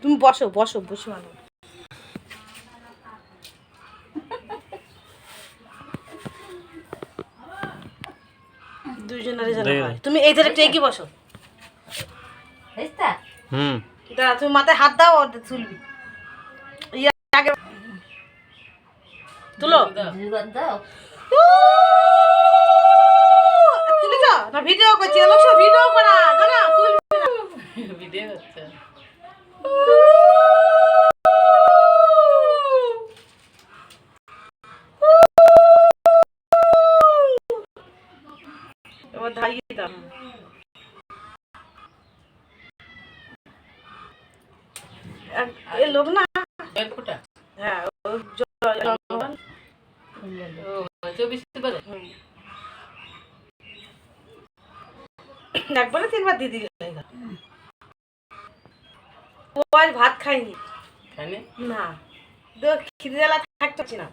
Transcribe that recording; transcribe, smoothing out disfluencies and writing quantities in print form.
তুমি বসো বসো বসে আনো। দুইজনের যেন হয়। তুমি এই ধারে টেকি বসো। হুম দাঁড়া, তুমি মাথায় হাত দাও, ওর তুলবি। আগে তুলো। তুলিছ না? ভিডিও করছি, লোক ভিডিও করা জানা, তুলবি না। ভিডিও হচ্ছে। এবার ধাইয়ে দাও। এই লোক না, হ্যাঁ একবারে 3 বার দিয়ে দিলে। ও আজ ভাত খাইনি না, খিদে জ্বালা থাকতে পারছি না।